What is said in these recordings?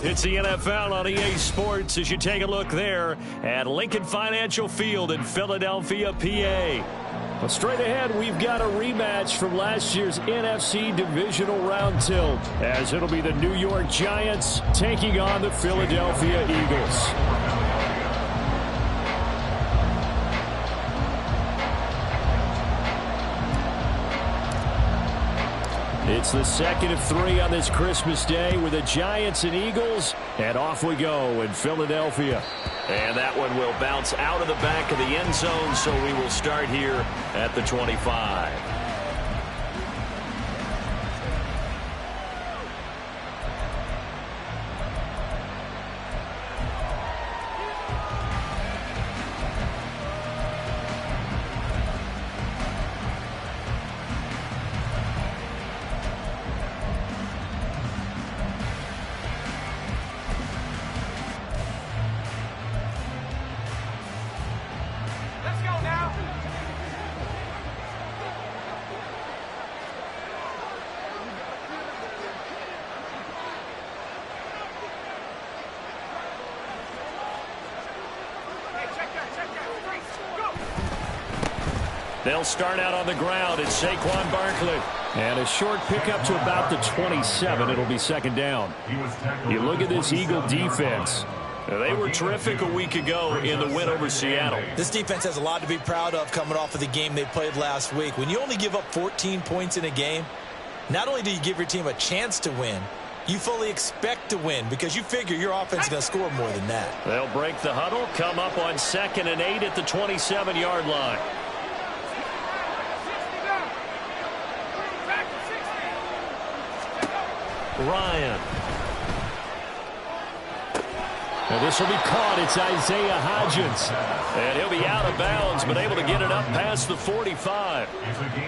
It's the NFL on EA Sports as you take a look there at Lincoln Financial Field in Philadelphia, PA. But straight ahead, we've got a rematch from last year's NFC Divisional Round tilt, as it'll be the New York Giants taking on the Philadelphia Eagles. It's the second of three on this Christmas Day with the Giants and Eagles, and off we go in Philadelphia. And that one will bounce out of the back of the end zone, so we will start here at the 25. They'll start out on the ground. It's Saquon Barkley. And a short pickup to about the 27. It'll be second down. You look at this Eagle defense. They were terrific a week ago in the win over Seattle. This defense has a lot to be proud of coming off of the game they played last week. When you only give up 14 points in a game, not only do you give your team a chance to win, you fully expect to win because you figure your offense is going to score more than that. They'll break the huddle, come up on 2nd and 8 at the 27-yard line. Ryan. And this will be caught. It's Isaiah Hodgins. And he'll be out of bounds, but able to get it up past the 45.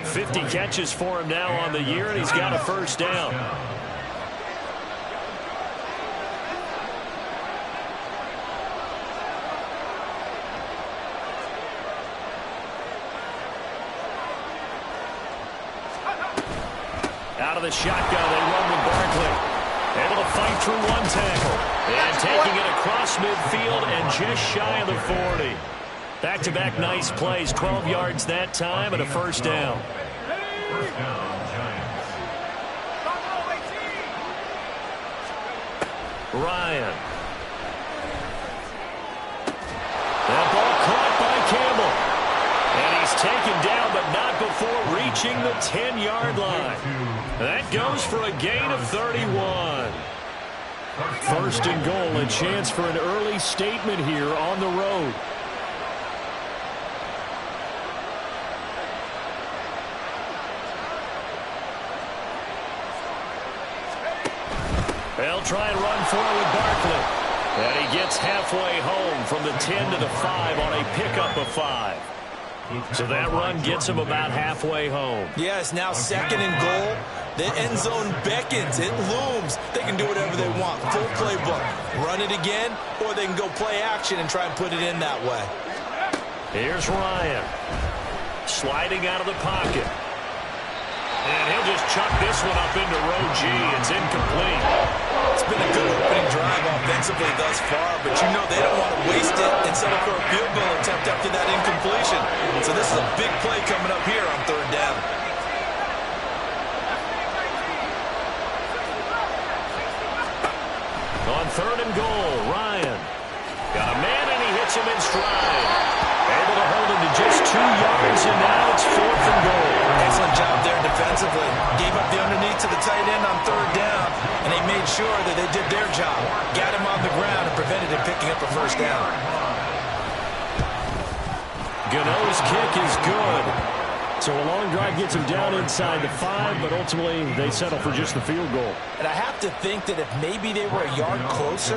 50 catches for him now on the year, and he's got a first down. Out of the shotgun, they run with Barkley. Able to fight through one tackle. And taking it across midfield and just shy of the 40. Back-to-back nice plays. 12 yards that time and a first down. Ryan. That ball caught by Campbell. And he's taken down, but not before reaching the 10-yard line. That goes for a gain of 31. First and goal, a chance for an early statement here on the road. They'll try and run forward Barkley. And he gets halfway home from the 10 to the 5 on a pickup of 5. So that run gets him about halfway home. Yeah, it's now 2nd and goal. The end zone beckons. It looms. They can do whatever they want. Full playbook. Run it again, or they can go play action and try and put it in that way. Here's Ryan. Sliding out of the pocket. And he'll just chuck this one up into row G. It's incomplete. It's been a good opening drive offensively thus far, but you know they don't want to waste it and settle for a field goal attempt after that incompletion. So this is a big play coming up here on 3rd down. On 3rd and goal, Ryan. Got a man and he hits him in stride. Able to hold him to just 2 yards, and now it's 4th and goal. Excellent job there defensively. Gave up the underneath to the tight end on 3rd down, and they made sure that they did their job. Got him on the ground and prevented him picking up a first down. Gano's kick is good. So a long drive gets him down inside the 5, but ultimately they settle for just the field goal. And I have to think that if maybe they were a yard closer,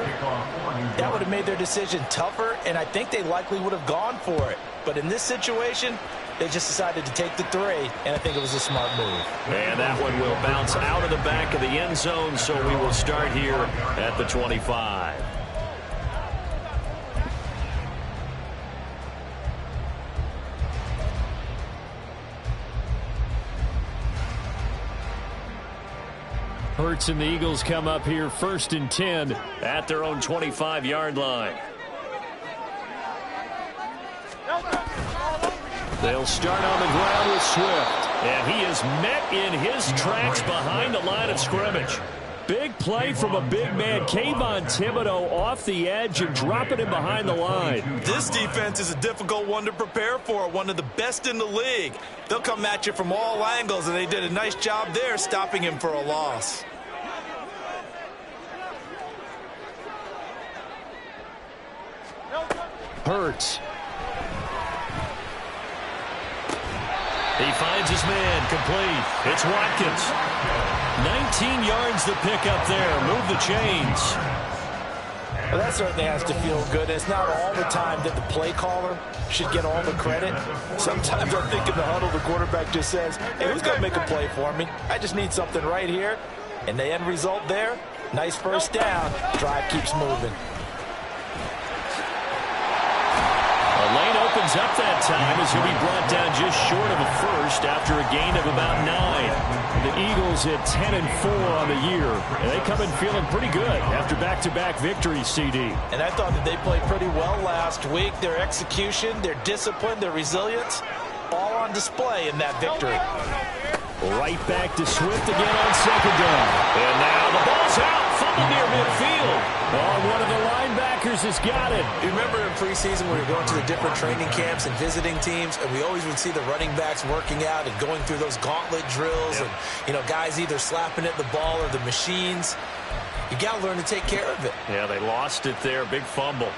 that would have made their decision tougher, and I think they likely would have gone for it. But in this situation, they just decided to take the 3, and I think it was a smart move. And that one will bounce out of the back of the end zone, so we will start here at the 25. Hurts and the Eagles come up here 1st and 10 at their own 25-yard line. They'll start on the ground with Swift. And he is met in his tracks behind the line of scrimmage. Big play from a big man. Kayvon Thibodeaux off the edge and dropping him behind the line. This defense is a difficult one to prepare for. One of the best in the league. They'll come at you from all angles, and they did a nice job there stopping him for a loss. Hurts. He finds his man, complete. It's Watkins. 19 yards to pick up there. Move the chains. Well, that certainly has to feel good. It's not all the time that the play caller should get all the credit. Sometimes I think in the huddle, the quarterback just says, hey, who's going to make a play for me? I just need something right here. And the end result there, nice first down. Drive keeps moving. Lane opens up that time as he'll be brought down just short of a first after a gain of about 9. The Eagles at 10-4 on the year. And they come in feeling pretty good after back-to-back victories, CD. And I thought that they played pretty well last week. Their execution, their discipline, their resilience, all on display in that victory. Right back to Swift again on 2nd down. And now the ball's out. Fumble near midfield. Oh, one of the linebackers has got it. You remember in preseason when we were going to the different training camps and visiting teams, and we always would see the running backs working out and going through those gauntlet drills, and, you know, guys either slapping at the ball or the machines. You got to learn to take care of it. Yeah, they lost it there. Big fumble.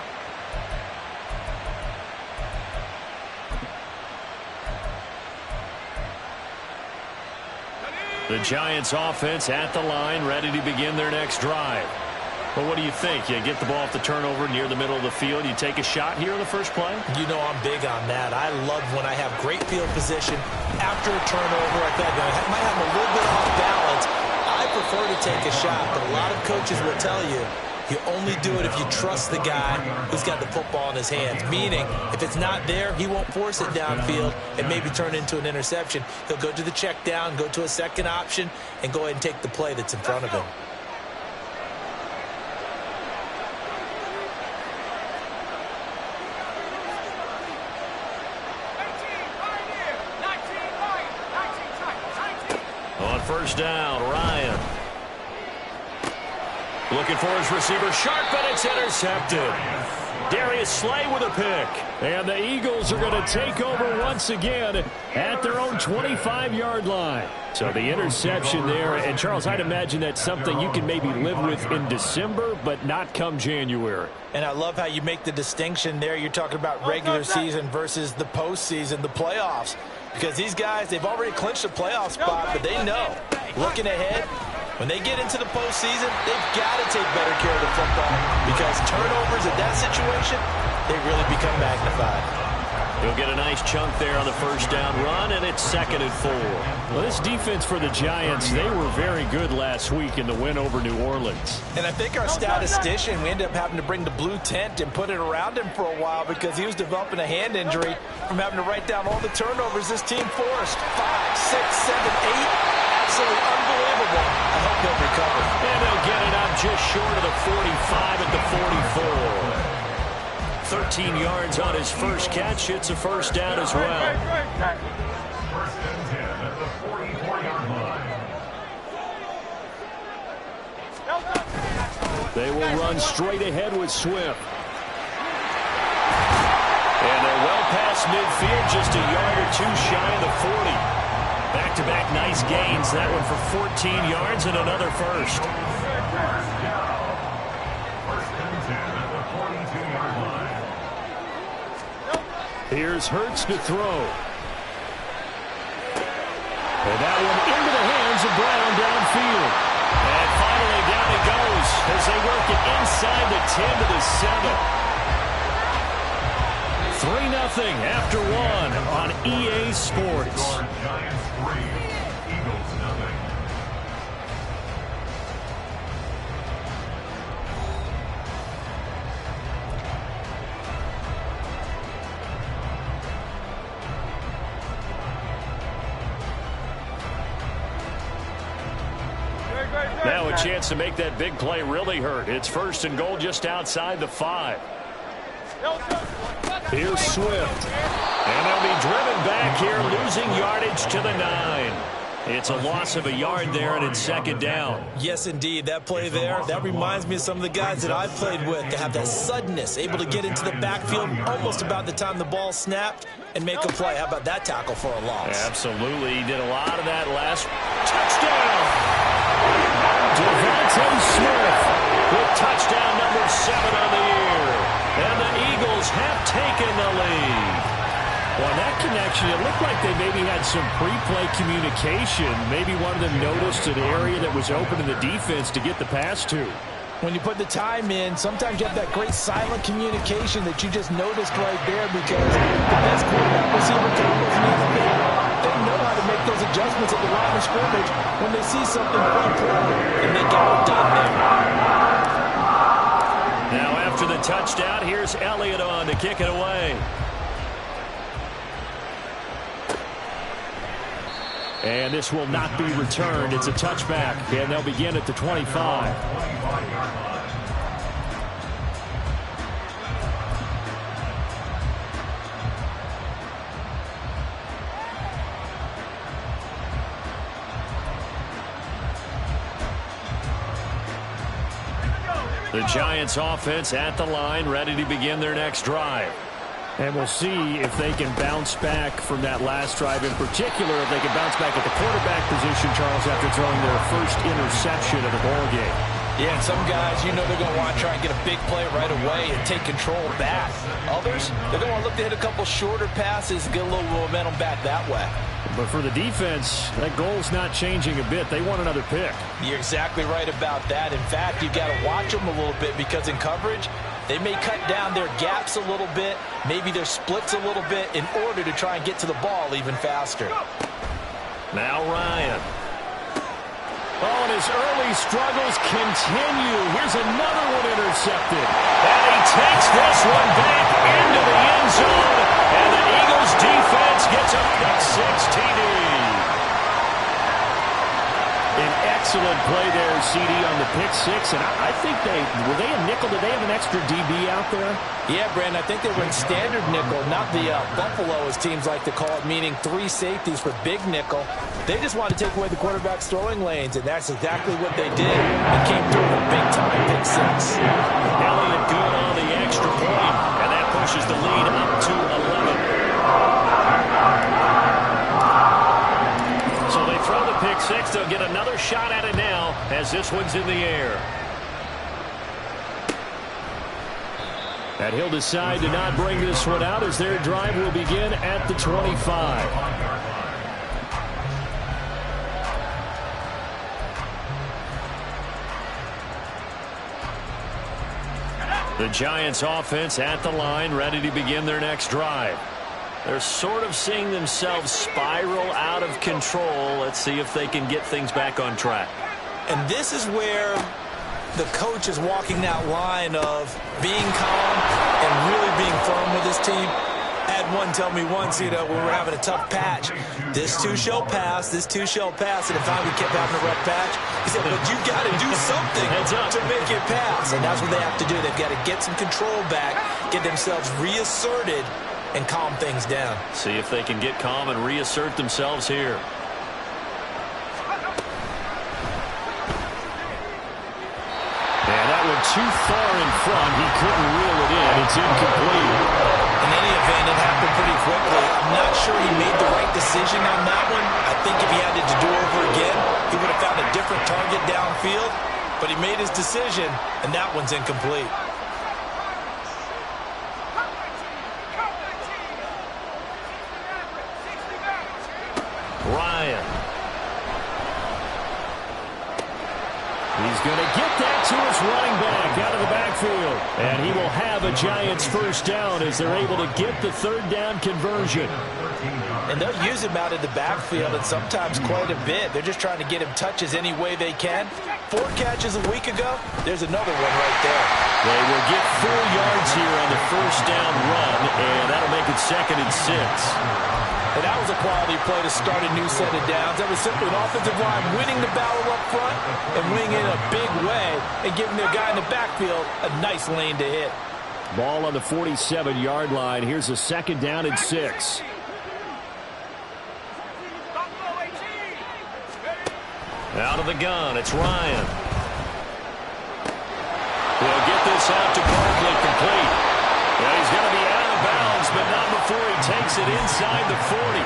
The Giants offense at the line, ready to begin their next drive. Well, what do you think? You get the ball off the turnover near the middle of the field. You take a shot here in the first play? You know I'm big on that. I love when I have great field position after a turnover like that. I might have a little bit off balance. I prefer to take a shot, but a lot of coaches will tell you, you only do it if you trust the guy who's got the football in his hands. Meaning, if it's not there, he won't force it downfield and maybe turn it into an interception. He'll go to the check down, go to a second option, and go ahead and take the play that's in front of him. On first down, Ryan. Looking for his receiver, sharp, and it's intercepted. Darius Slay with a pick. And the Eagles are going to take over once again at their own 25-yard line. So the interception there. And, Charles, I'd imagine that's something you can maybe live with in December, but not come January. And I love how you make the distinction there. You're talking about regular season versus the postseason, the playoffs. Because these guys, they've already clinched a playoff spot, but they know, looking ahead, when they get into the postseason, they've got to take better care of the football because turnovers in that situation, they really become magnified. He'll get a nice chunk there on the first down run, and it's 2nd and 4. Well, this defense for the Giants, they were very good last week in the win over New Orleans. And I think our statistician, we ended up having to bring the blue tent and put it around him for a while because he was developing a hand injury from having to write down all the turnovers this team forced. 5, 6, 7, 8. Absolutely unbelievable. I hope he'll recover. And they'll get it up just short of the 45 at the 44. 13 yards on his first catch. It's a first down as well. They will run straight ahead with Swift. And they're well past midfield, just a yard or two shy of the 40. Back-to-back nice gains. That one for 14 yards and another first. Here's Hurts to throw. And that one into the hands of Brown downfield. And finally down he goes as they work it inside the 10 to the 7. 3-0 after one on EA Sports. Now chance to make that big play really hurt. It's 1st and goal just outside the 5. Here's Swift. And they'll be driven back here, losing yardage to the 9. It's a loss of a yard there, and it's 2nd down. Yes, indeed. That play there, that reminds me of some of the guys that I've played with that have that suddenness, able to get into the backfield almost about the time the ball snapped and make a play. How about that tackle for a loss? Absolutely. He did a lot of that last touchdown. Devontae Smith with touchdown number 7 on the year. And the Eagles have taken the lead. Well, that connection, it looked like they maybe had some pre-play communication. Maybe one of them noticed an area that was open in the defense to get the pass to. When you put the time in, sometimes you have that great silent communication that you just noticed right there because the best quarterback receiver tackles in the NFL, they know how to make those adjustments at the line of scrimmage when they see something pre-play, and they got it done there. Now after the touchdown, here's Elliott on to kick it away. And this will not be returned. It's a touchback, and they'll begin at the 25. The Giants offense at the line, ready to begin their next drive. And we'll see if they can bounce back from that last drive. In particular, if they can bounce back at the quarterback position, Charles, after throwing their first interception of the ball game. Yeah, and some guys, you know they're going to want to try and get a big play right away and take control back. Others, they're going to want to look to hit a couple shorter passes, get a little momentum back that way. But for the defense, that goal's not changing a bit. They want another pick. You're exactly right about that. In fact, you've got to watch them a little bit because in coverage, they may cut down their gaps a little bit, maybe their splits a little bit in order to try and get to the ball even faster. Now Ryan. Oh, and his early struggles continue. Here's another one intercepted. And he takes this one back into the end zone. And the Eagles defense gets a pick-6 TD. An excellent play there, CD, on the pick-6. And I think were they a nickel? Did they have an extra DB out there? Yeah, Brandon, I think they were in standard nickel, not the Buffalo, as teams like to call it, meaning 3 safeties for big nickel. They just wanted to take away the quarterback's throwing lanes, and that's exactly what they did. It came through with a big-time pick-6. Elliott good on the extra point, and that pushes the lead up to 11. So they throw the pick-6. They'll get another shot at it now as this one's in the air. And he'll decide to not bring this one out as their drive will begin at the 25. The Giants offense at the line, ready to begin their next drive. They're sort of seeing themselves spiral out of control. Let's see if they can get things back on track. And this is where the coach is walking that line of being calm and really being firm with his team. I had one tell me once, when we were having a tough patch, this too shall pass, this too shall pass, and if we kept having a rough patch, he said, but you got to do something to make it pass, and that's what they have to do. They've got to get some control back, get themselves reasserted, and calm things down. See if they can get calm and reassert themselves here. And that one too far in front. He couldn't reel it in. It's incomplete. In any event, it happened pretty quickly. I'm not sure he made the right decision on that one. I think if he had it to do over again, he would have found a different target downfield. But he made his decision, and that one's incomplete. Ryan. He's going to get that to his running back out of the backfield. And he will have a Giants first down as they're able to get the third down conversion. And they'll use him out of the backfield and sometimes quite a bit. They're just trying to get him touches any way they can. 4 catches a week ago. There's another one right there. They will get 4 yards here on the first down run, and that'll make it 2nd and 6. And that was a quality play to start a new set of downs. That was simply an offensive line winning the battle up front and winning in a big way and giving their guy in the backfield a nice lane to hit. Ball on the 47-yard line. Here's a 2nd down and 6. Out of the gun, it's Ryan. He'll get this out to Barkley, complete. Yeah, he's going to be out of bounds, but not before he takes it inside the 40.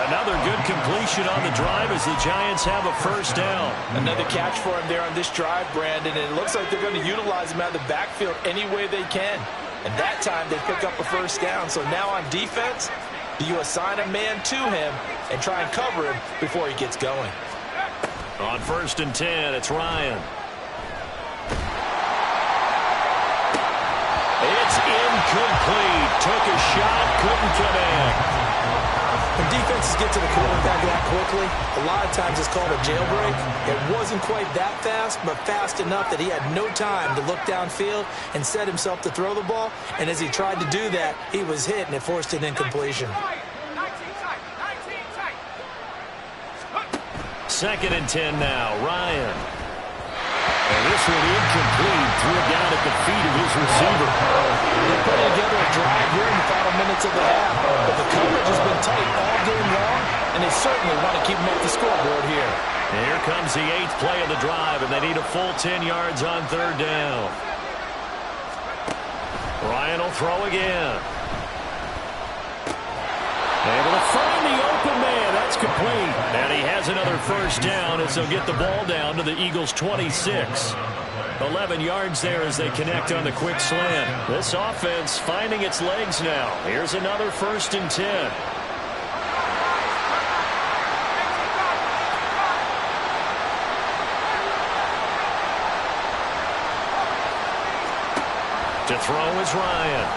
Another good completion on the drive as the Giants have a 1st down. Another catch for him there on this drive, Brandon, and it looks like they're going to utilize him out of the backfield any way they can. And that time they pick up a 1st down. So now on defense, do you assign a man to him and try and cover him before he gets going? On 1st and 10, it's Ryan. It's incomplete. Took a shot, couldn't connect. When defenses get to the quarterback that quickly, a lot of times it's called a jailbreak. It wasn't quite that fast, but fast enough that he had no time to look downfield and set himself to throw the ball. And as he tried to do that, he was hit, and it forced an incompletion. 2nd and 10 now, Ryan. And this one incomplete. Threw it down at the feet of his receiver. They're putting together a drive here in the final minutes of the half. But the coverage has been tight all game long, and they certainly want to keep them off the scoreboard here. And here comes the 8th play of the drive, and they need a full 10 yards on 3rd down. Ryan will throw again. Able to find the open man. That's complete. And he has another 1st down as they'll get the ball down to the Eagles' 26. 11 yards there as they connect on the quick slant. This offense finding its legs now. Here's another 1st and 10. To throw is Ryan.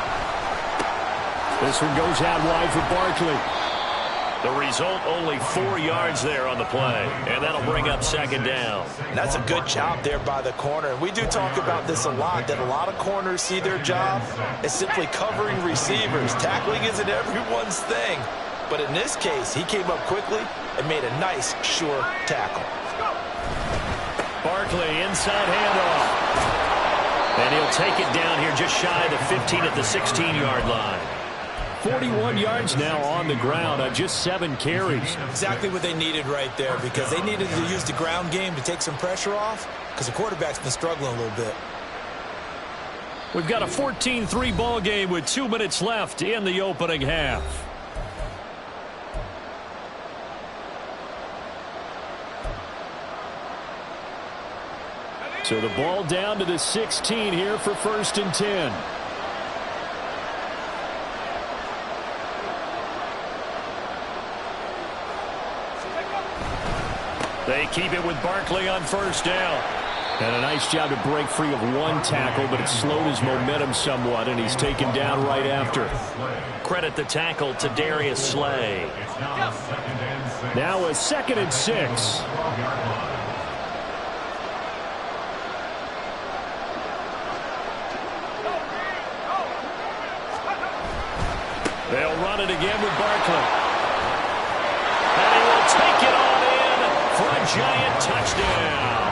This one goes out wide for Barkley. The result, only 4 yards there on the play. And that'll bring up 2nd down. And that's a good job there by the corner. We do talk about this a lot, that a lot of corners see their job as simply covering receivers. Tackling isn't everyone's thing. But in this case, he came up quickly and made a nice, sure tackle. Barkley, inside handoff. And he'll take it down here just shy of the 15 at the 16-yard line. 41 yards now on the ground on just 7 carries. Exactly what they needed right there, because they needed to use the ground game to take some pressure off, because the quarterback's been struggling a little bit. We've got a 14-3 ball game with 2 minutes left in the opening half. So the ball down to the 16 here for 1st and 10. They keep it with Barkley on 1st down. And a nice job to break free of 1 tackle, but it slowed his momentum somewhat, and he's taken down right after. Credit the tackle to Darius Slay. Now a 2nd and 6. They'll run it again with Barkley. And he will take it on in for a giant touchdown.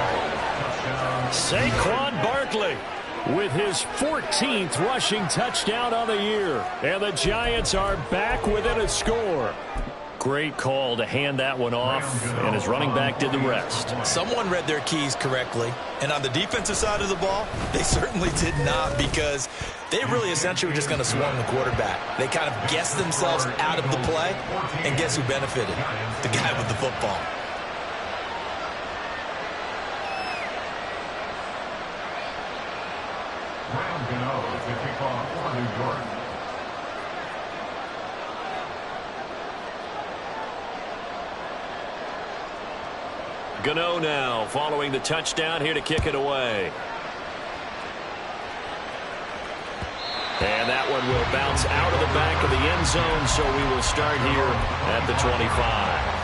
Saquon Barkley with his 14th rushing touchdown on the year. And the Giants are back within a score. Great call to hand that one off, and his running back did the rest. Someone read their keys correctly, and on the defensive side of the ball, they certainly did not, because they really essentially were just going to swarm the quarterback. They kind of guessed themselves out of the play, and guess who benefited? The guy with the football. Gano now following the touchdown here to kick it away. And that one will bounce out of the back of the end zone, so we will start here at the 25.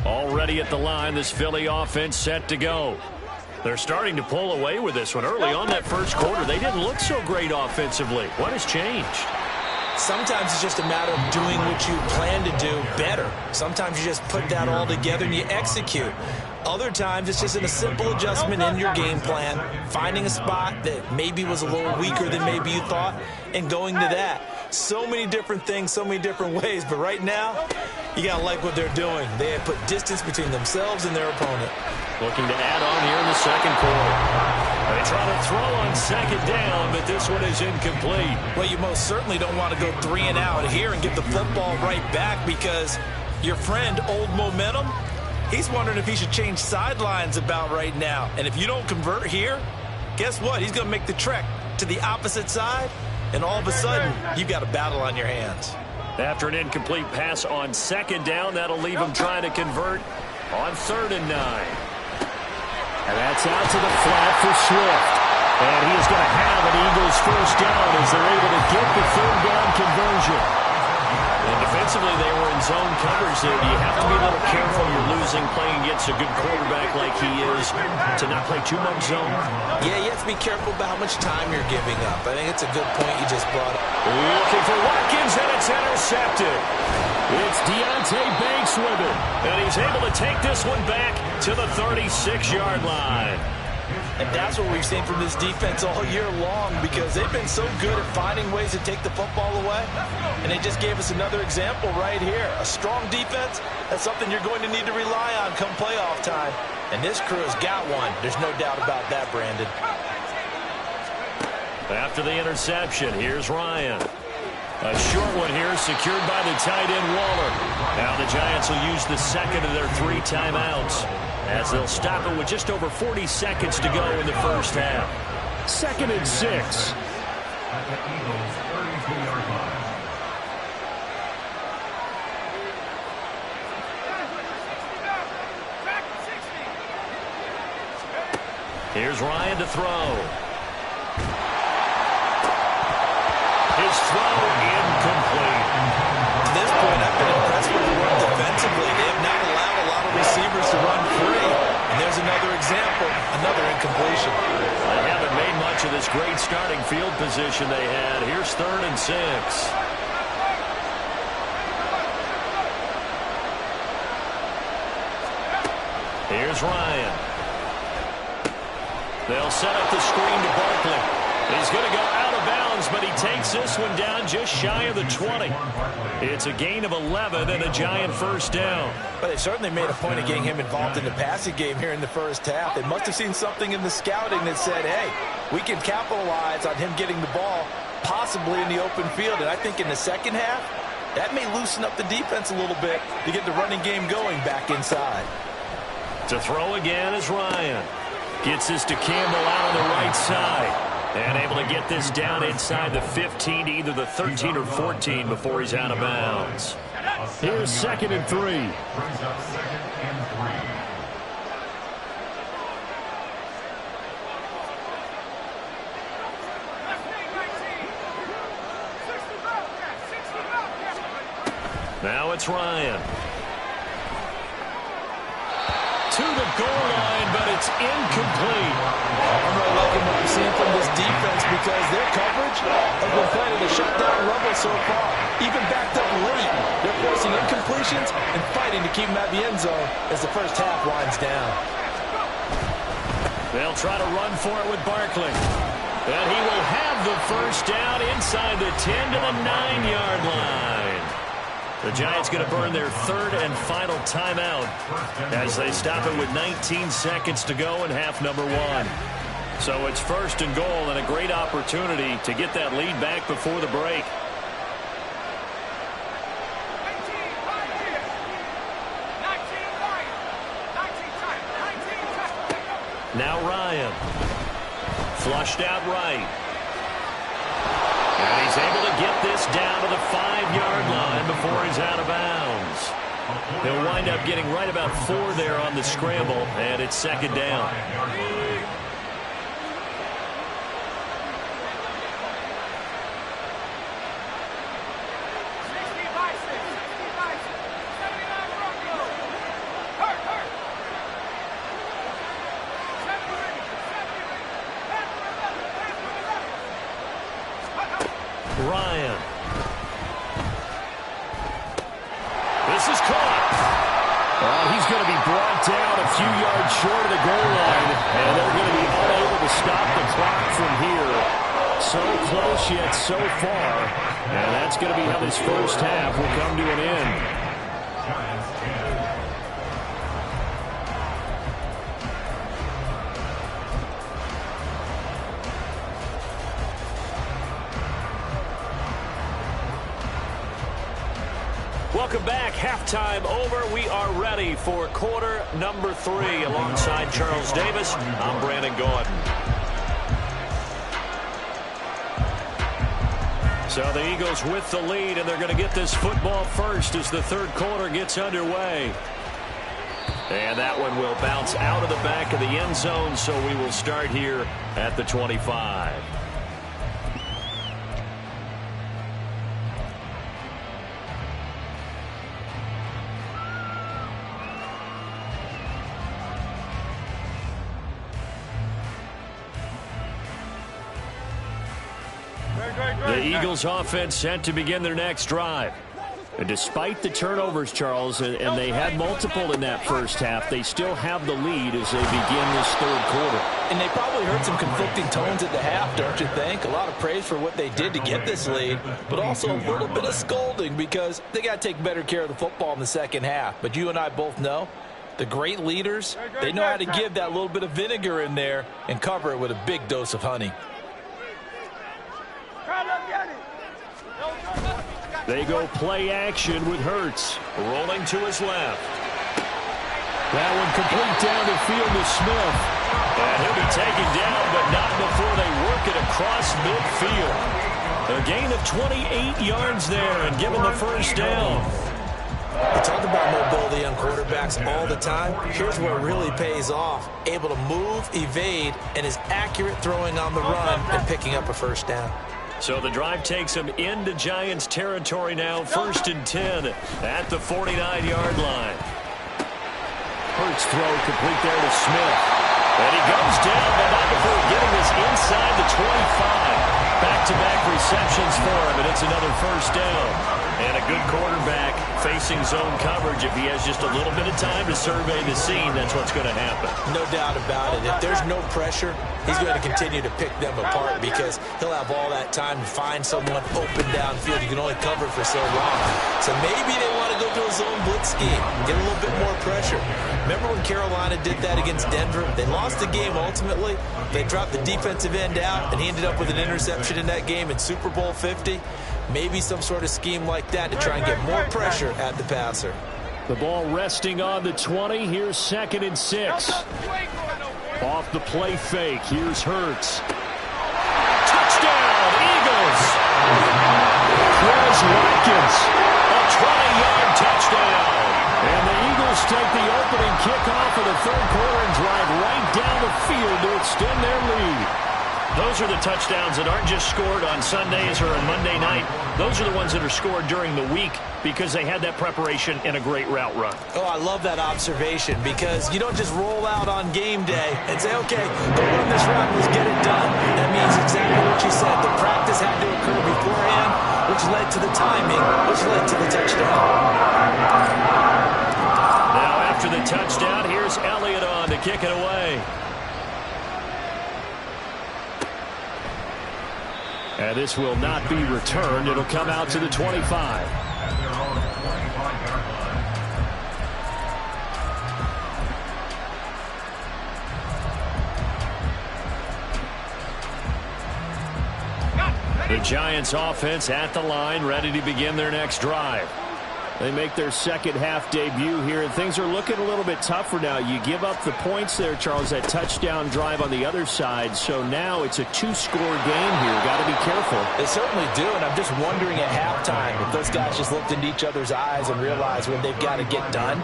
Already at the line, this Philly offense set to go. They're starting to pull away with this one. Early on that first quarter, they didn't look so great offensively. What has changed? Sometimes it's just a matter of doing what you plan to do better. Sometimes you just put that all together and you execute. Other times it's just a simple adjustment in your game plan, finding a spot that maybe was a little weaker than maybe you thought, and going to that. So many different things, so many different ways, but right now, you got to like what they're doing. They have put distance between themselves and their opponent. Looking to add on here in the second quarter. They try to throw on second down, but this one is incomplete. Well, you most certainly don't want to go 3 and out here and get the football right back, because your friend, Old Momentum, he's wondering if he should change sidelines about right now. And if you don't convert here, guess what? He's going to make the trek to the opposite side, and all of a sudden, you've got a battle on your hands. After an incomplete pass on second down, that'll leave him trying to convert on 3rd and 9. And that's out to the flat for Swift. And he is going to have an Eagles first down as they're able to get the 3rd down conversion. And defensively, they were in zone coverage there. You have to be a little careful. You're losing playing against a good quarterback like he is to not play too much zone. Yeah, you have to be careful about how much time you're giving up. I think it's a good point you just brought up. Looking for Watkins, and it's intercepted. It's Deonte Banks with it, and he's able to take this one back to the 36-yard line. And that's what we've seen from this defense all year long, because they've been so good at finding ways to take the football away. And they just gave us another example right here. A strong defense, that's something you're going to need to rely on come playoff time. And this crew has got one. There's no doubt about that, Brandon. After the interception, here's Ryan. A short one here, secured by the tight end Waller. Now the Giants will use the second of their 3 timeouts, as they'll stop it with just over 40 seconds to go in the first half. 2nd and 6. Here's Ryan to throw. His throw incomplete. At this point, I've been impressed with the work defensively. They have not allowed a lot of receivers to run free. And there's another example, another incompletion. They haven't made much of this great starting field position they had. Here's 3rd and 6. Here's Ryan. They'll set up the screen to Barkley. He's going to go out of bounds, but he takes this one down just shy of the 20. It's a gain of 11 and a Giant first down. But they certainly made a point of getting him involved in the passing game here in the first half. They must have seen something in the scouting that said, hey, we can capitalize on him getting the ball, possibly in the open field. And I think in the second half, that may loosen up the defense a little bit to get the running game going back inside. To throw again is Ryan. Gets this to Campbell out on the right side. And able to get this down inside the 15 to either the 13 or 14 before he's out of bounds. Here's 2nd and 3. Now it's Ryan. To the goal line, but it's incomplete. I'm really liking what we're seeing from this defense, because their coverage has been playing at a shutdown level so far. Even backed up late, they're forcing incompletions and fighting to keep them at the end zone as the first half winds down. They'll try to run for it with Barkley. And he will have the first down inside the 10 to the 9-yard line. The Giants going to burn their 3rd and final timeout as they stop it with 19 seconds to go in half number 1. So it's 1st and goal, and a great opportunity to get that lead back before the break. Now Ryan. Flushed out right. And he's able to get this down to the 5-yard line before he's out of bounds. He'll wind up getting right about 4 there on the scramble, and it's 2nd down. going to be brought down a few yards short of the goal line, and they're going to be unable to stop the clock from here. So close yet so far, and that's going to be how this first half will come to an end. Welcome back. Halftime over. We are ready for quarter number 3. Alongside Charles Davis, I'm Brandon Gaudin. So the Eagles with the lead, and they're going to get this football first as the third quarter gets underway. And that one will bounce out of the back of the end zone, so we will start here at the 25. The Eagles offense set to begin their next drive. And despite the turnovers, Charles, and they had multiple in that first half, they still have the lead as they begin this third quarter. And they probably heard some conflicting tones at the half, don't you think? A lot of praise for what they did to get this lead, but also a little bit of scolding because they got to take better care of the football in the second half. But you and I both know the great leaders, they know how to give that little bit of vinegar in there and cover it with a big dose of honey. They go play action with Hurts. Rolling to his left. That one complete down the field to Smith. And he'll be taken down, but not before they work it across midfield. A gain of 28 yards there and given the first down. We talk about mobility on quarterbacks all the time. Here's where it really pays off. Able to move, evade, and is accurate throwing on the run and picking up a first down. So the drive takes them into Giants territory now, 1st and 10 at the 49-yard line. Hurts throw complete there to Smith. And he goes down, but not before getting this inside the 25. Back-to-back receptions for him, and it's another first down. And a good quarterback facing zone coverage. If he has just a little bit of time to survey the scene, that's what's going to happen. No doubt about it. If there's no pressure, he's going to continue to pick them apart because he'll have all that time to find someone open downfield. You can only cover for so long. So maybe they want to go to a zone blitz scheme, get a little bit more pressure. Remember when Carolina did that against Denver? They lost the game ultimately. They dropped the defensive end out, and he ended up with an interception in that game in Super Bowl 50. Maybe some sort of scheme like that to try and get more pressure at the passer. The ball resting on the 20. Here's 2nd and 6. Off the play fake. Here's Hurts. Touchdown, Eagles! Chris Watkins, a 20-yard touchdown. And the Eagles take the opening kickoff of the third quarter and drive right down the field to extend their lead. Those are the touchdowns that aren't just scored on Sundays or on Monday night. Those are the ones that are scored during the week because they had that preparation and a great route run. Oh, I love that observation because you don't just roll out on game day and say, okay, go run this route and let's get it done. That means exactly what you said. The practice had to occur beforehand, which led to the timing, which led to the touchdown. Now after the touchdown, here's Elliott on to kick it away. And this will not be returned. It'll come out to the 25. The Giants offense at the line, ready to begin their next drive. They make their second half debut here, and things are looking a little bit tougher now. You give up the points there, Charles, that touchdown drive on the other side. So now it's a 2-score game here. Got to be careful. They certainly do, and I'm just wondering at halftime if those guys just looked into each other's eyes and realized when they've got to get done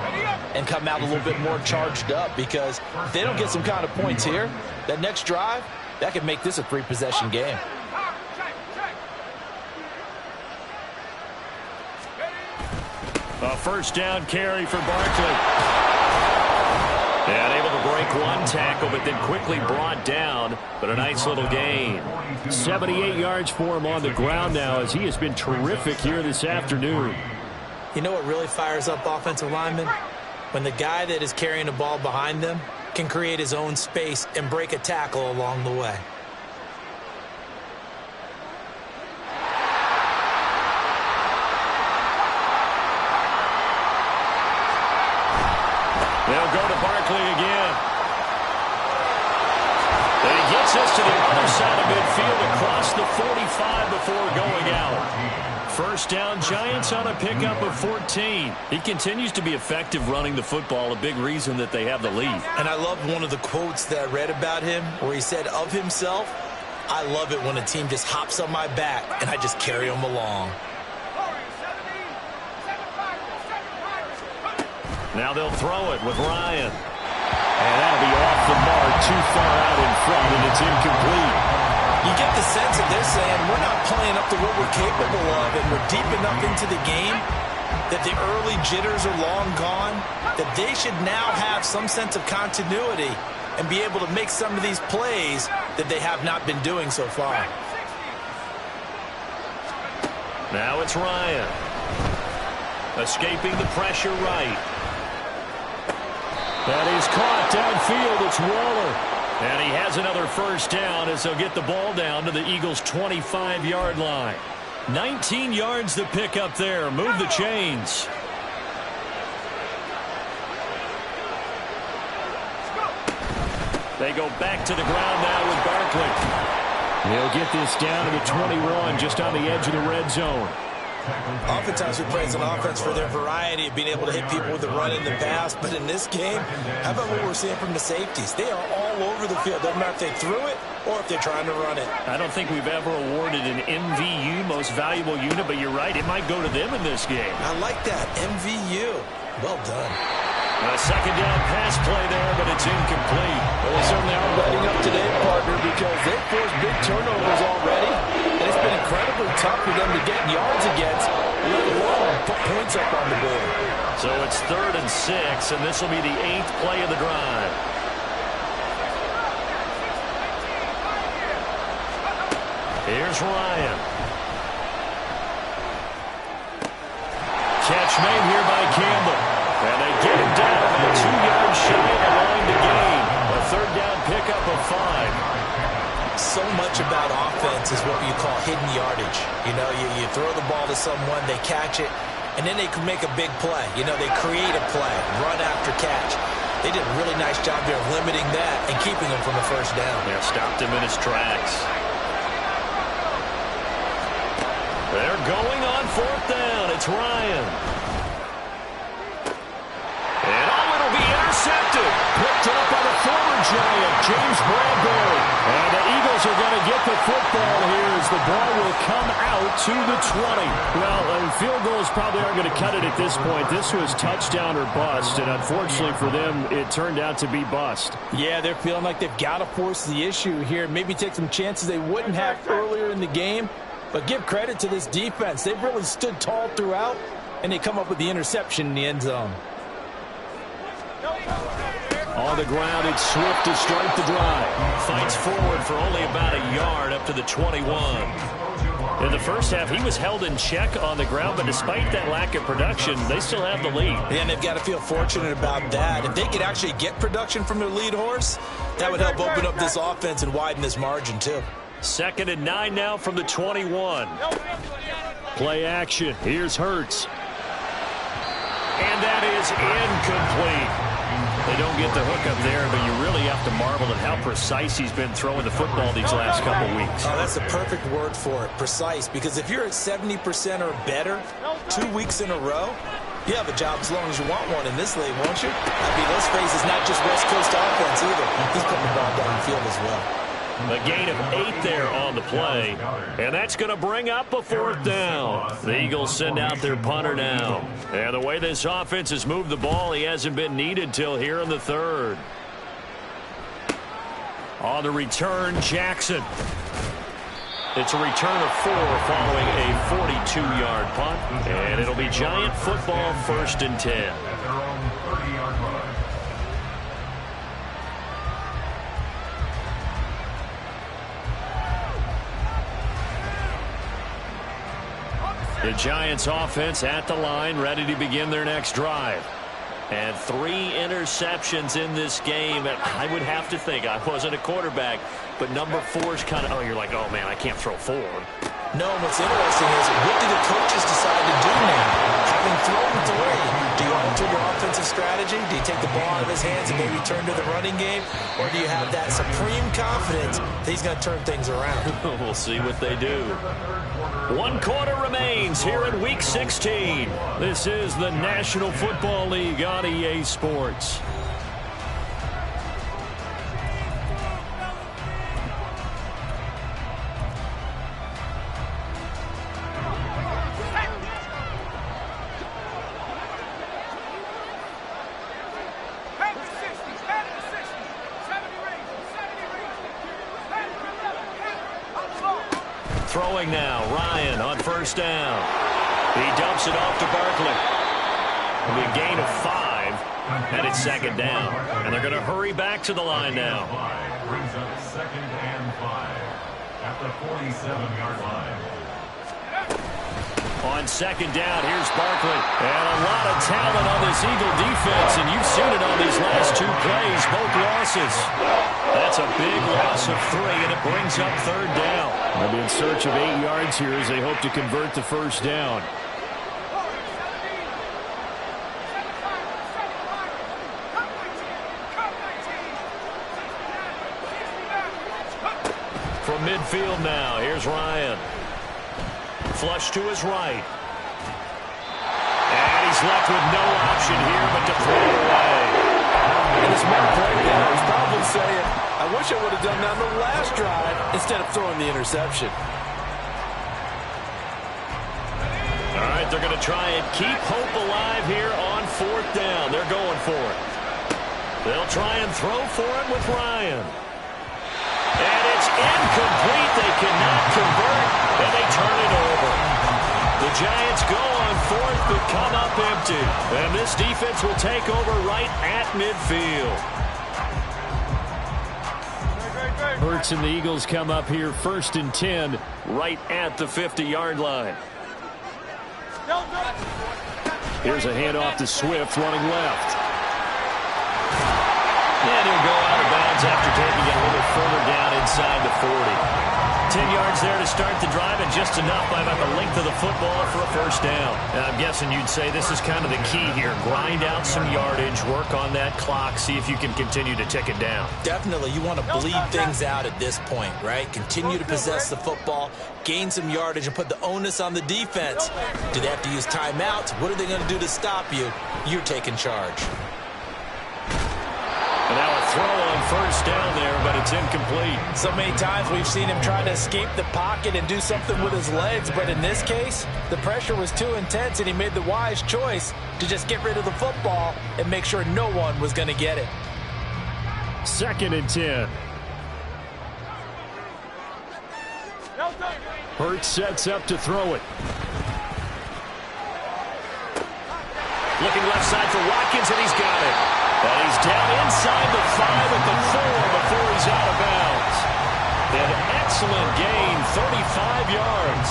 and come out a little bit more charged up, because if they don't get some kind of points here, that next drive, that could make this a 3-possession game. A first down carry for Barkley. And able to break one tackle, but then quickly brought down. But a nice little gain. 78 yards for him on the ground now, as he has been terrific here this afternoon. You know what really fires up offensive linemen? when the guy that is carrying the ball behind them can create his own space and break a tackle along the way. They'll go to Barkley again. And he gets us to the other side of midfield across the 45 before going out. First down, Giants on a pickup of 14. He continues to be effective running the football, a big reason that they have the lead. And I love one of the quotes that I read about him where he said of himself, "I love it when a team just hops on my back and I just carry them along." Now they'll throw it with Ryan. And that'll be off the mark, too far out in front, and it's incomplete. You get the sense that they're saying we're not playing up to what we're capable of, and we're deep enough into the game that the early jitters are long gone, that they should now have some sense of continuity and be able to make some of these plays that they have not been doing so far. Now it's Ryan. Escaping the pressure right. That is caught downfield. It's Waller. And he has another first down as they'll get the ball down to the Eagles' 25-yard line. 19 yards to pick up there. Move the chains. They go back to the ground now with Barkley. He'll get this down to the 21, just on the edge of the red zone. Oftentimes we praise an offense for their variety of being able to hit people with the run in the pass, but in this game, how about what we're seeing from the safeties? They are all over the field. Doesn't matter if they threw it or if they're trying to run it. I don't think we've ever awarded an MVU, most valuable unit, but you're right, it might go to them in this game. I like that, MVU. Well done. A second down pass play there, but it's incomplete. Well, they certainly are lighting up today, partner, because they've forced big turnovers already, and it's been incredibly tough for them to get yards against, let alone put points up on the board. So it's 3rd and 6, and this will be the 8th play of the drive. Here's Ryan. Catch made here by Campbell. And they get him down about 2 yards shy of the line to gain. A 3rd down pickup of 5. So much about offense is what you call hidden yardage. You know, you throw the ball to someone, they catch it, and then they can make a big play. You know, they create a play, run after catch. They did a really nice job there of limiting that and keeping him from a first down. Yeah, stopped him in his tracks. They're going on 4th down. It's Ryan. And it'll be intercepted. Picked up by the former Giant, James Bradbury. And the Eagles are going to get the football here as the ball will come out to the 20. Well, field goals probably aren't going to cut it at this point. This was touchdown or bust, and unfortunately for them, it turned out to be bust. Yeah, they're feeling like they've got to force the issue here. Maybe take some chances they wouldn't have earlier in the game. But give credit to this defense. They've really stood tall throughout, and they come up with the interception in the end zone. On the ground, it's Swift to start the drive. Fights forward for only about a yard up to the 21. In the first half, he was held in check on the ground, but despite that lack of production, they still have the lead. And they've got to feel fortunate about that. If they could actually get production from their lead horse, that would help open up this offense and widen this margin, too. 2nd and 9 now from the 21. Play action. Here's Hurts. And that is incomplete. They don't get the hook up there, but you really have to marvel at how precise he's been throwing the football these last couple weeks. Oh, that's the perfect word for it, precise, because if you're at 70% or better 2 weeks in a row, you have a job as long as you want one in this league, won't you? I mean, let's face it, it's not just West Coast offense either. He's putting the ball down the field as well. A gain of 8 there on the play, and that's going to bring up a 4th down. The Eagles send out their punter now. And the way this offense has moved the ball, he hasn't been needed till here in the 3rd. On the return, Jackson. It's a return of 4 following a 42-yard punt, and it'll be Giant football 1st and 10. The Giants offense at the line, ready to begin their next drive. And 3 interceptions in this game. And I would have to think, I wasn't a quarterback, but number 4 is kind of, oh, you're like, oh, man, I can't throw 4. No, what's interesting is, what do the coaches decide to do now? Having thrown 3, do you alter your offensive strategy? Do you take the ball out of his hands and maybe turn to the running game? Or do you have that supreme confidence that he's going to turn things around? We'll see what they do. 1 quarter remains here in Week 16. This is the National Football League on EA Sports. Throwing now, Ryan on first down. He dumps it off to Barkley. It'll be a gain of 5, and it's 2nd down. And they're going to hurry back to the line now. Brings up 2nd and 5 at the 47-yard line. On 2nd down, here's Barkley. And a lot of talent on this Eagle defense, and you've seen it on these last 2 plays, both losses. That's a big loss of 3, and it brings up 3rd down. They'll be in search of 8 yards here as they hope to convert the first down. From midfield now, here's Ryan. Flush to his right. And he's left with no option here but to throw it away. And this man playing there is probably saying, I wish I would have done that on the last drive instead of throwing the interception. All right, they're going to try and keep hope alive here on 4th down. They're going for it. They'll try and throw for it with Ryan. And it's incomplete. They cannot convert, and they turn it over. The Giants go on 4th, but come up empty. And this defense will take over right at midfield. Hurts and the Eagles come up here 1st and 10. Right at the 50-yard line. Here's a handoff to Swift running left. And he'll go out of bounds after taking it a little further down inside the 40. 10 yards there to start the drive, and just enough by about the length of the football for a first down. And I'm guessing you'd say this is kind of the key here. Grind out some yardage, work on that clock, see if you can continue to tick it down. Definitely, you want to bleed things out at this point, right? Continue to possess the football, gain some yardage, and put the onus on the defense. Do they have to use timeouts? What are they going to do to stop you? You're taking charge. And now a throw on first down there, but it's incomplete. So many times we've seen him try to escape the pocket and do something with his legs, but in this case, the pressure was too intense, and he made the wise choice to just get rid of the football and make sure no one was going to get it. 2nd and 10. Hurts sets up to throw it. Looking left side for Watkins, and he's got it. And he's down inside the 5 at the 4 before he's out of bounds. An excellent gain, 35 yards.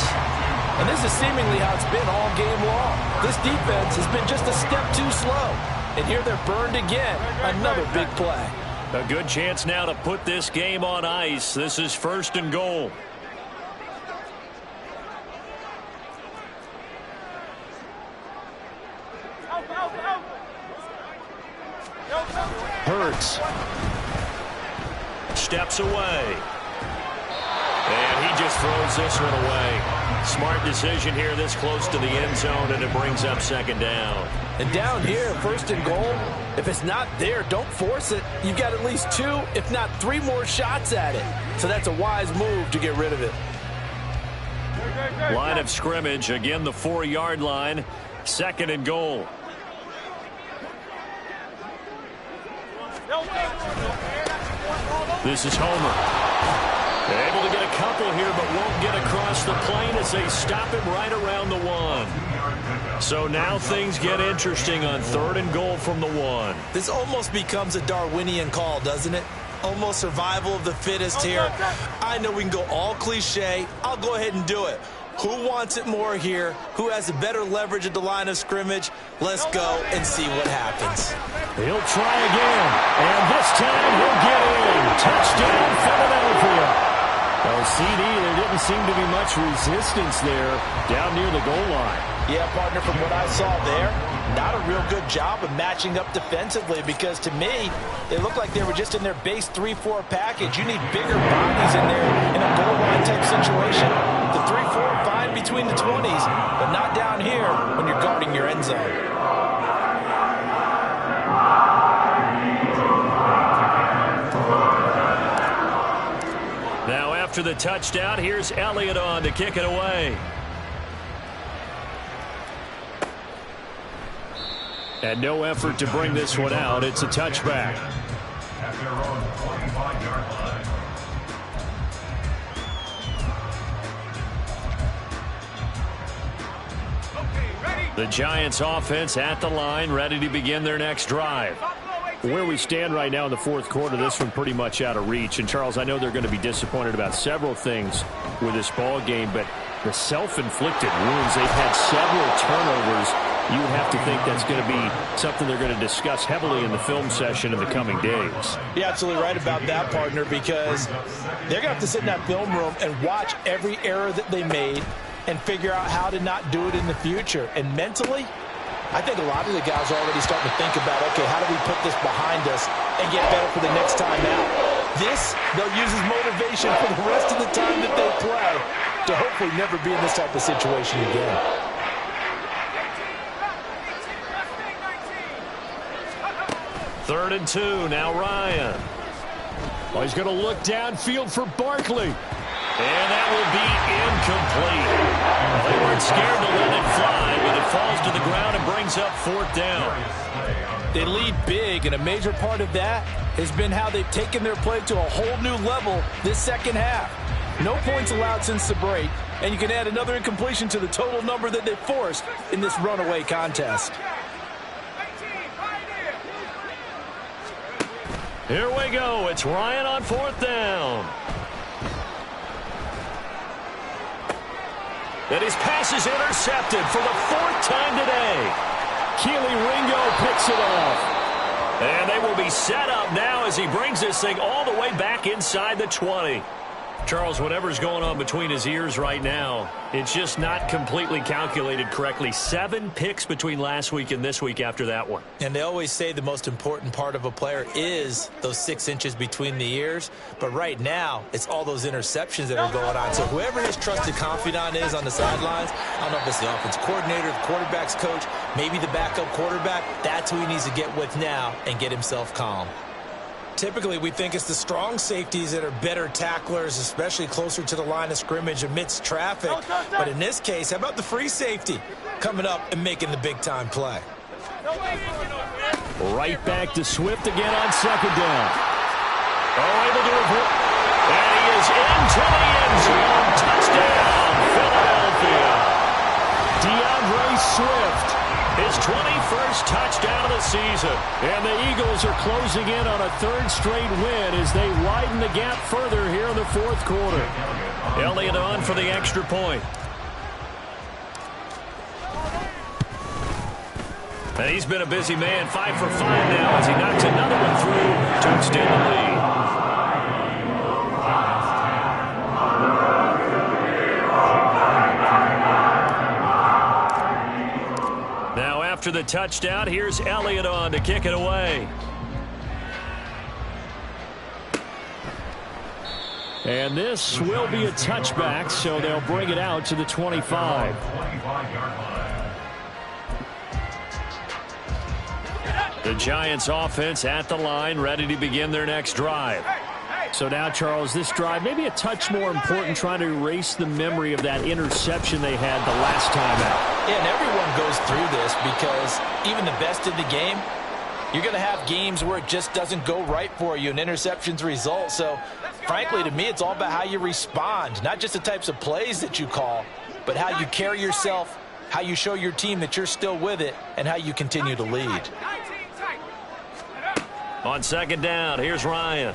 And this is seemingly how it's been all game long. This defense has been just a step too slow. And here they're burned again. Another big play. A good chance now to put this game on ice. This is 1st and goal. Hurts. Steps away. And he just throws this one away. Smart decision here this close to the end zone, and it brings up 2nd down. And down here, 1st and goal, if it's not there, don't force it. You've got at least 2, if not 3 more shots at it. So that's a wise move to get rid of it. Line of scrimmage, again the 4-yard line. 2nd and goal. This is Homer. Able to get a couple here, but won't get across the plane as they stop him right around the 1. So now things get interesting on 3rd and goal from the 1. This almost becomes a Darwinian call, doesn't it? Almost survival of the fittest here. I know we can go all cliche. I'll go ahead and do it. Who wants it more here? Who has a better leverage at the line of scrimmage? Let's go and see what happens. He'll try again, and this time he'll get in. Touchdown, Philadelphia. Well, CD, there didn't seem to be much resistance there down near the goal line. Yeah, partner, from what I saw there, not a real good job of matching up defensively, because to me, they looked like they were just in their base 3-4 package. You need bigger bodies in there in a goal line type situation. The 3-4 fine between the 20s, but not down here when you're guarding your end zone. Now after the touchdown, here's Elliott on to kick it away. And no effort to bring this one out. It's a touchback. At their own 45-yard line. The Giants offense at the line, ready to begin their next drive. Where we stand right now in the fourth quarter, this one pretty much out of reach. And, Charles, I know they're going to be disappointed about several things with this ball game, but the self-inflicted wounds, they've had several turnovers. You would have to think that's going to be something they're going to discuss heavily in the film session in the coming days. You're absolutely right about that, partner, because they're going to have to sit in that film room and watch every error that they made and figure out how to not do it in the future. And mentally, I think a lot of the guys are already starting to think about, okay, how do we put this behind us and get better for the next time out? This, they'll use as motivation for the rest of the time that they play to hopefully never be in this type of situation again. Third and 2, now Ryan. Oh, he's going to look downfield for Barkley. And that will be incomplete. Well, they weren't scared to let it fly, but it falls to the ground and brings up fourth down. They lead big, and a major part of that has been how they've taken their play to a whole new level this second half. No points allowed since the break, and you can add another incompletion to the total number that they forced in this runaway contest. Here we go. It's Ryan on fourth down. And his pass is intercepted for the fourth time today. Keely Ringo picks it off. And they will be set up now as he brings this thing all the way back inside the 20. Charles, whatever's going on between his ears right now, it's just not completely calculated correctly. 7 picks between last week and this week after that one. And they always say the most important part of a player is those 6 inches between the ears. But right now, it's all those interceptions that are going on. So whoever his trusted confidant is on the sidelines, I don't know if it's the offense coordinator, the quarterback's coach, maybe the backup quarterback, that's who he needs to get with now and get himself calm. Typically, we think it's the strong safeties that are better tacklers, especially closer to the line of scrimmage amidst traffic. But in this case, how about the free safety coming up and making the big-time play? Right back to Swift again on second down. Oh, able to avoid. And he is into the end zone. Touchdown, Philadelphia. DeAndre Swift. His 21st touchdown of the season. And the Eagles are closing in on a third straight win as they widen the gap further here in the fourth quarter. Elliott on for the extra point. And he's been a busy man, 5 for 5 now as he knocks another one through to extend the lead. After the touchdown, here's Elliott on to kick it away. And this will be a touchback, so they'll bring it out to the 25. The Giants offense at the line, ready to begin their next drive. So now, Charles, this drive maybe a touch more important, trying to erase the memory of that interception they had the last time out. Yeah, and everyone goes through this because even the best in the game, you're going to have games where it just doesn't go right for you and interceptions result. So, frankly, to me, it's all about how you respond, not just the types of plays that you call, but how you carry yourself, how you show your team that you're still with it, and how you continue to lead. On second down, here's Ryan.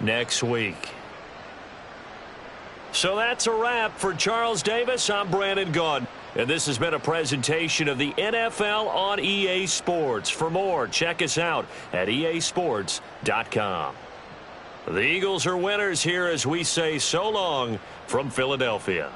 next week. So that's a wrap. For Charles Davis, I'm Brandon Gaudin. And this has been a presentation of the NFL on EA Sports. For more, check us out at easports.com. The Eagles are winners here as we say so long from Philadelphia.